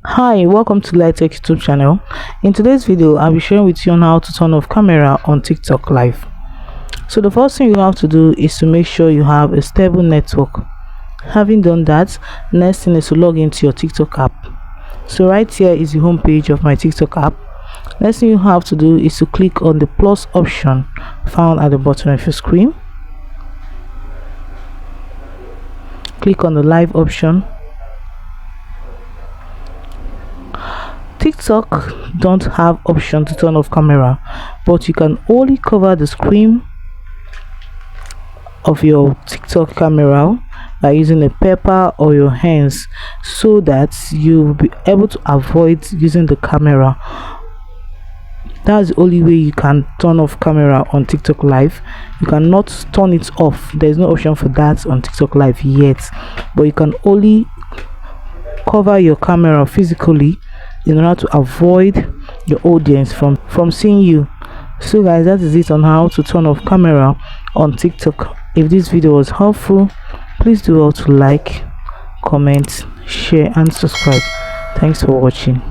Hi, welcome to Lightech YouTube channel. In today's video, I'll be sharing with you on how to turn off camera on TikTok live. So the first thing you have to do is to make sure you have a stable network. Having done that, next thing is to log into your TikTok app. So right here is the home page of my TikTok app. Next thing you have to do is to click on the plus option found at the bottom of your screen. Click on the live option. TikTok don't have option to turn off camera, but you can only cover the screen of your TikTok camera by using a paper or your hands, so that you'll be able to avoid using the camera. That's the only way you can turn off camera on TikTok live. You cannot turn it off. There's no option for that on TikTok live yet, but you can only cover your camera physically in order to avoid your audience from seeing you. So guys, that is it on how to turn off camera on TikTok. If this video was helpful, please do all to like, comment, share and subscribe. Thanks for watching.